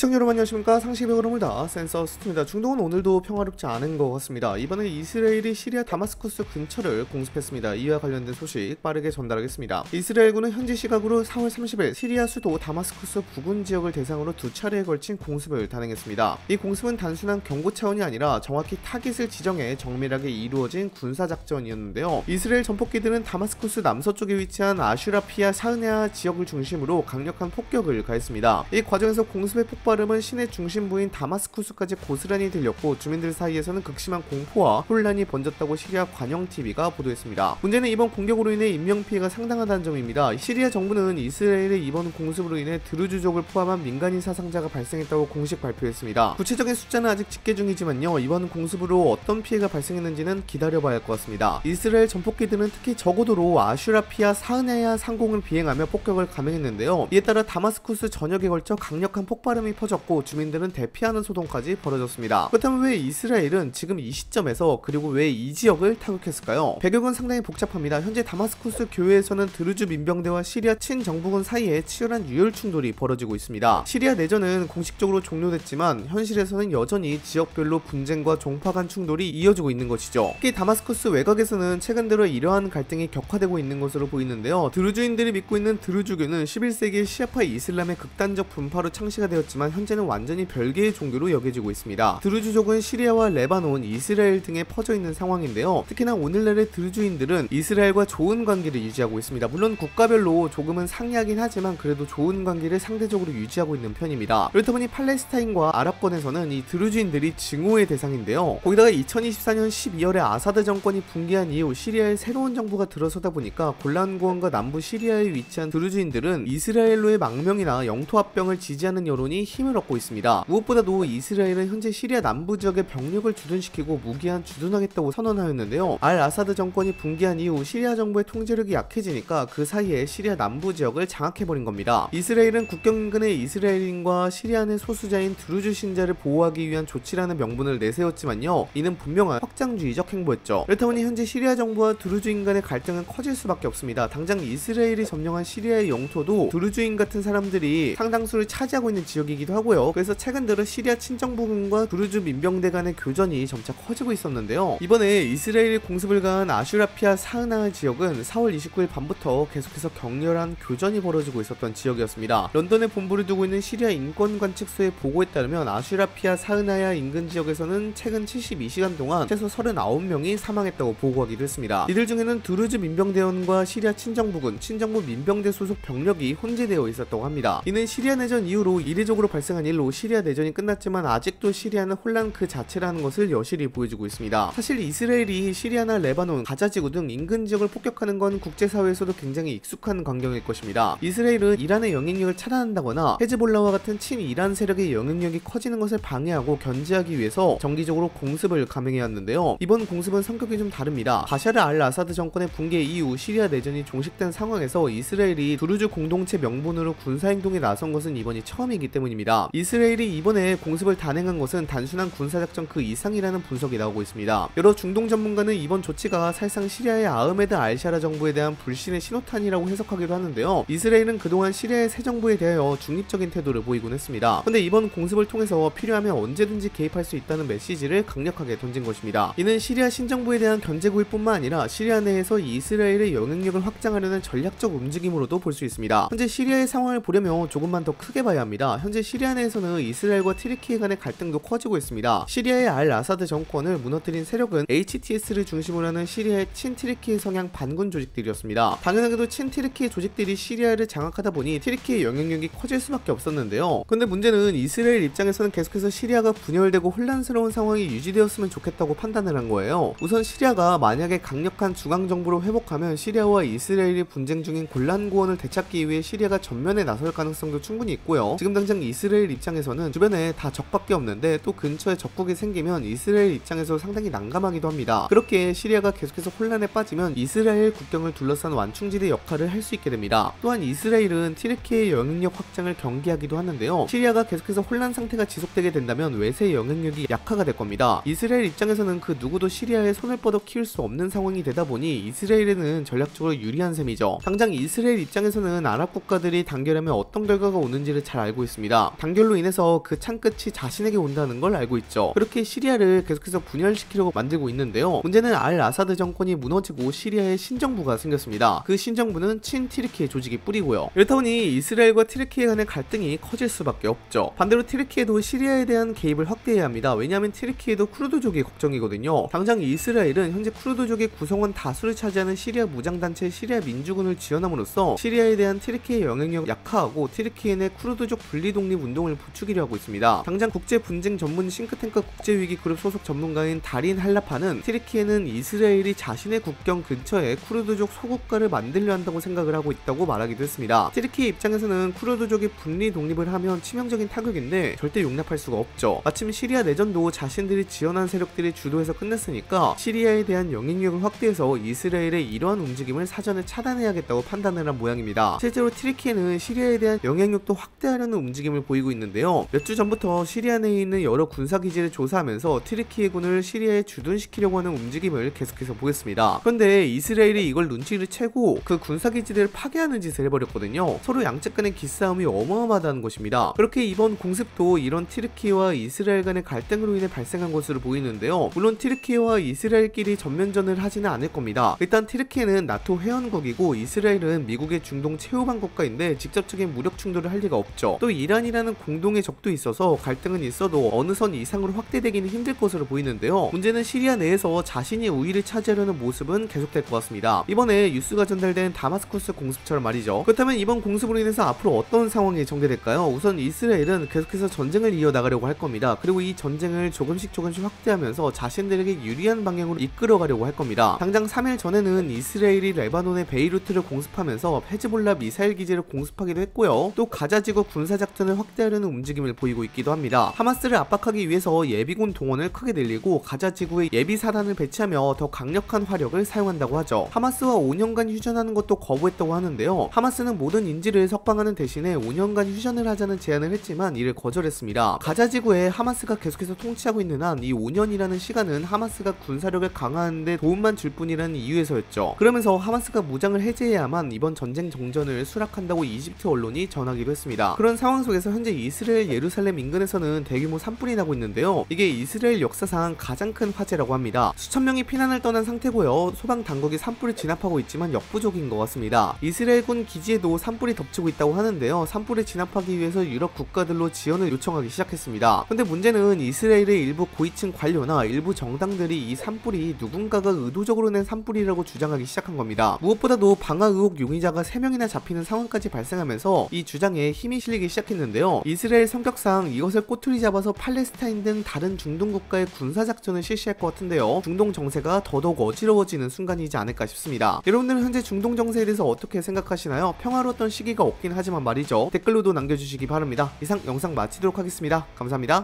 시청자 여러분 안녕하십니까. 상식의 흐름을다 센서스트입니다. 중동은 오늘도 평화롭지 않은 것 같습니다. 이번에 이스라엘이 시리아 다마스쿠스 근처를 공습했습니다. 이와 관련된 소식 빠르게 전달하겠습니다. 이스라엘군은 현지 시각으로 4월 30일 시리아 수도 다마스쿠스 부근 지역을 대상으로 두 차례에 걸친 공습을 단행했습니다. 이 공습은 단순한 경고 차원이 아니라 정확히 타깃을 지정해 정밀하게 이루어진 군사작전이었는데요. 이스라엘 전폭기들은 다마스쿠스 남서쪽에 위치한 아슈라피아 사흐네아 지역을 중심으로 강력한 폭격을 가했습니다. 이 과정에서 공습의 폭발음은 시내 중심부인 다마스쿠스까지 고스란히 들렸고 주민들 사이에서는 극심한 공포와 혼란이 번졌다고 시리아 관영TV가 보도했습니다. 문제는 이번 공격으로 인해 인명피해가 상당하다는 점입니다. 시리아 정부는 이스라엘의 이번 공습으로 인해 드루즈족을 포함한 민간인 사상자가 발생했다고 공식 발표했습니다. 구체적인 숫자는 아직 집계 중이지만요, 이번 공습으로 어떤 피해가 발생했는지는 기다려봐야 할 것 같습니다. 이스라엘 전폭기들은 특히 저고도로 아슈라피아 사흐네아 상공을 비행하며 폭격을 감행했는데요. 이에 따라 다마스쿠스 전역에 걸쳐 강력한 폭발음이 퍼졌고 주민들은 대피하는 소동까지 벌어졌습니다. 그렇다면 왜 이스라엘은 지금 이 시점에서 그리고 왜 이 지역을 타격했을까요? 배경은 상당히 복잡합니다. 현재 다마스쿠스 교회에서는 드루즈 민병대와 시리아 친정부군 사이에 치열한 유혈 충돌이 벌어지고 있습니다. 시리아 내전은 공식적으로 종료됐지만 현실에서는 여전히 지역별로 분쟁과 종파 간 충돌이 이어지고 있는 것이죠. 특히 다마스쿠스 외곽에서는 최근 들어 이러한 갈등이 격화되고 있는 것으로 보이는데요. 드루즈인들이 믿고 있는 드루즈교는 11세기 시아파 이슬람의 극단적 분파로 창시가 되었지만 현재는 완전히 별개의 종교로 여겨지고 있습니다. 드루즈족은 시리아와 레바논, 이스라엘 등에 퍼져 있는 상황인데요. 특히나 오늘날의 드루즈인들은 이스라엘과 좋은 관계를 유지하고 있습니다. 물론 국가별로 조금은 상이하긴 하지만 그래도 좋은 관계를 상대적으로 유지하고 있는 편입니다. 그렇다 보니 팔레스타인과 아랍권에서는 이 드루즈인들이 증오의 대상인데요. 거기다가 2024년 12월에 아사드 정권이 붕괴한 이후 시리아에 새로운 정부가 들어서다 보니까 골란고원과 남부 시리아에 위치한 드루즈인들은 이스라엘로의 망명이나 영토 합병을 지지하는 여론이 힘을 얻고 있습니다. 무엇보다도 이스라엘은 현재 시리아 남부 지역의 병력을 주둔시키고 무기한 주둔하겠다고 선언하였는데요. 알 아사드 정권이 붕괴한 이후 시리아 정부의 통제력이 약해지니까 그 사이에 시리아 남부 지역을 장악해버린 겁니다. 이스라엘은 국경 인근의 이스라엘인과 시리아 내 소수자인 드루즈 신자를 보호하기 위한 조치라는 명분을 내세웠지만요, 이는 분명한 확장주의적 행보였죠. 그렇다 보니 현재 시리아 정부와 드루즈인 간의 갈등은 커질 수밖에 없습니다. 당장 이스라엘이 점령한 시리아의 영토도 드루즈인 같은 사람들이 상당수를 차지하고 있는 지역이기도 하고요. 그래서 최근 들어 시리아 친정부군과 드루즈 민병대 간의 교전이 점차 커지고 있었는데요. 이번에 이스라엘이 공습을 가한 아슈라피아 사흐나아 지역은 4월 29일 밤부터 계속해서 격렬한 교전이 벌어지고 있었던 지역이었습니다. 런던에 본부를 두고 있는 시리아 인권관측소의 보고에 따르면 아슈라피아 사흐나아 인근 지역에서는 최근 72시간 동안 최소 39명이 사망했다고 보고하기도 했습니다. 이들 중에는 드루즈 민병대원과 시리아 친정부군, 친정부 민병대 소속 병력이 혼재되어 있었다고 합니다. 이는 시리아 내전 이후로 이례적으로 발생한 일로 시리아 내전이 끝났지만 아직도 시리아는 혼란 그 자체라는 것을 여실히 보여주고 있습니다. 사실 이스라엘이 시리아나 레바논, 가자지구 등 인근 지역을 폭격하는 건 국제사회에서도 굉장히 익숙한 광경일 것입니다. 이스라엘은 이란의 영향력을 차단한다거나 헤즈볼라와 같은 친이란 세력의 영향력이 커지는 것을 방해하고 견제하기 위해서 정기적으로 공습을 감행해왔는데요. 이번 공습은 성격이 좀 다릅니다. 바샤르 알 아사드 정권의 붕괴 이후 시리아 내전이 종식된 상황에서 이스라엘이 드루즈 공동체 명분으로 군사행동에 나선 것은 이번이 처음이기 때문입니다. 이스라엘이 이번에 공습을 단행한 것은 단순한 군사작전 그 이상이라는 분석이 나오고 있습니다. 여러 중동 전문가는 이번 조치가 사실상 시리아의 아흐메드 알샤라 정부에 대한 불신의 신호탄이라고 해석하기도 하는데요. 이스라엘은 그동안 시리아의 새 정부에 대하여 중립적인 태도를 보이곤 했습니다. 근데 이번 공습을 통해서 필요하면 언제든지 개입할 수 있다는 메시지를 강력하게 던진 것입니다. 이는 시리아 신정부에 대한 견제구일 뿐만 아니라 시리아 내에서 이스라엘의 영향력을 확장하려는 전략적 움직임으로도 볼 수 있습니다. 현재 시리아의 상황을 보려면 조금만 더 크게 봐야 합니다. 현재 시리아 내에서는 이스라엘과 튀르키예 간의 갈등도 커지고 있습니다. 시리아의 알 아사드 정권을 무너뜨린 세력은 HTS를 중심으로 하는 시리아의 친튀르키예 성향 반군 조직들이었습니다. 당연하게도 친튀르키예 조직들이 시리아를 장악하다 보니 튀르키예 영향력이 커질 수밖에 없었는데요. 근데 문제는 이스라엘 입장에서는 계속해서 시리아가 분열되고 혼란스러운 상황이 유지되었으면 좋겠다고 판단을 한 거예요. 우선 시리아가 만약에 강력한 중앙정부로 회복하면 시리아와 이스라엘이 분쟁 중인 골란고원을 되찾기 위해 시리아가 전면에 나설 가능성도 충분히 있고요. 지금 당장 이스라엘 입장에서는 주변에 다 적밖에 없는데 또 근처에 적국이 생기면 이스라엘 입장에서 상당히 난감하기도 합니다. 그렇게 시리아가 계속해서 혼란에 빠지면 이스라엘 국경을 둘러싼 완충지대 역할을 할 수 있게 됩니다. 또한 이스라엘은 튀르키예의 영향력 확장을 경계하기도 하는데요. 시리아가 계속해서 혼란 상태가 지속되게 된다면 외세의 영향력이 약화가 될 겁니다. 이스라엘 입장에서는 그 누구도 시리아에 손을 뻗어 키울 수 없는 상황이 되다 보니 이스라엘에는 전략적으로 유리한 셈이죠. 당장 이스라엘 입장에서는 아랍 국가들이 단결하면 어떤 결과가 오는지를 잘 알고 있습니다. 단결로 인해서 그 창끝이 자신에게 온다는 걸 알고 있죠. 그렇게 시리아를 계속해서 분열시키려고 만들고 있는데요. 문제는 알 아사드 정권이 무너지고 시리아에 신정부가 생겼습니다. 그 신정부는 친튀르키예 조직이 뿌리고요. 이렇다 보니 이스라엘과 튀르키예 간의 갈등이 커질 수밖에 없죠. 반대로 튀르키예도 시리아에 대한 개입을 확대해야 합니다. 왜냐하면 튀르키예도 쿠르드족이 걱정이거든요. 당장 이스라엘은 현재 쿠르드족의 구성원 다수를 차지하는 시리아 무장단체 시리아 민주군을 지원함으로써 시리아에 대한 튀르키예 영향력을 약화하고 튀르키예 내 쿠르드족 분리독립운동을 부추기려 하고 있습니다. 당장 국제분쟁 전문 싱크탱크 국제위기 그룹 소속 전문가인 다린 할라파는 튀르키예는 이스라엘이 자신의 국경 근처에 쿠르드족 소국가를 만들려 한다고 생각을 하고 있다고 말하기도 했습니다. 튀르키예 입장에서는 쿠르드족이 분리 독립을 하면 치명적인 타격인데 절대 용납할 수가 없죠. 마침 시리아 내전도 자신들이 지원한 세력들이 주도해서 끝냈으니까 시리아에 대한 영향력을 확대해서 이스라엘의 이러한 움직임을 사전에 차단해야겠다고 판단을 한 모양입니다. 실제로 튀르키예는 시리아에 대한 영향력도 확대하려는 움직임을 보이고 있는데요. 몇 주 전부터 시리아 내에 있는 여러 군사기지를 조사하면서 튀르키예군을 시리아에 주둔시키려고 하는 움직임을 계속해서 보였습니다. 그런데 이스라엘이 이걸 눈치를 채고 그 군사기지들을 파괴하는 짓을 해버렸거든요. 서로 양측 간의 기싸움이 어마어마하다는 것입니다. 그렇게 이번 공습도 이런 튀르키예와 이스라엘 간의 갈등으로 인해 발생한 것으로 보이는데요. 물론 튀르키예와 이스라엘끼리 전면전을 하지는 않을 겁니다. 일단 튀르키예는 나토 회원국이고 이스라엘은 미국의 중동 최후방 국가인데 직접적인 무력 충돌을 할 리가 없죠. 또 이란이라는 공동의 적도 있어서 갈등은 있어도 어느 선 이상으로 확대되기는 힘들 것으로 보이는데요. 문제는 시리아 내에서 자신이 우위를 차지하려는 모습은 계속될 것 같습니다. 이번에 뉴스가 전달된 다마스쿠스 공습처럼 말이죠. 그렇다면 이번 공습으로 인해서 앞으로 어떤 상황이 전개될까요? 우선 이스라엘은 계속해서 전쟁을 이어나가려고 할 겁니다. 그리고 이 전쟁을 조금씩 확대하면서 자신들에게 유리한 방향으로 이끌어가려고 할 겁니다. 당장 3일 전에는 이스라엘이 레바논의 베이루트를 공습하면서 헤즈볼라 미사일 기지를 공습하기도 했고요. 또 가자지구 군사작전을 확대하려는 움직임을 보이고 있기도 합니다. 하마스를 압박하기 위해서 예비군 동원을 크게 늘리고 가자지구에 예비사단을 배치하며 더 강력한 화력을 사용한다고 하죠. 하마스와 5년간 휴전하는 것도 거부했다고 하는데요. 하마스는 모든 인질을 석방하는 대신에 5년간 휴전을 하자는 제안을 했지만 이를 거절했습니다. 가자지구에 하마스가 계속해서 통치하고 있는 한 이 5년이라는 시간은 하마스가 군사력을 강화하는데 도움만 줄 뿐이라는 이유에서였죠. 그러면서 하마스가 무장을 해제해야만 이번 전쟁 정전을 수락한다고 이집트 언론이 전하기도 했습니다. 그런 상황 속에서 현재 이스라엘 예루살렘 인근에서는 대규모 산불이 나고 있는데요. 이게 이스라엘 역사상 가장 큰 화재라고 합니다. 수천 명이 피난을 떠난 상태고요. 소방 당국이 산불을 진압하고 있지만 역부족인 것 같습니다. 이스라엘군 기지에도 산불이 덮치고 있다고 하는데요. 산불을 진압하기 위해서 유럽 국가들로 지원을 요청하기 시작했습니다. 근데 문제는 이스라엘의 일부 고위층 관료나 일부 정당들이 이 산불이 누군가가 의도적으로 낸 산불이라고 주장하기 시작한 겁니다. 무엇보다도 방화 의혹 용의자가 3명이나 잡히는 상황까지 발생하면서 이 주장에 힘이 실리기 시작했는데요. 이스라엘 성격상 이것을 꼬투리 잡아서 팔레스타인 등 다른 중동 국가의 군사작전을 실시할 것 같은데요. 중동 정세가 더더욱 어지러워지는 순간이지 않을까 싶습니다. 여러분들은 현재 중동 정세에 대해서 어떻게 생각하시나요? 평화로웠던 시기가 없긴 하지만 말이죠. 댓글로도 남겨주시기 바랍니다. 이상 영상 마치도록 하겠습니다. 감사합니다.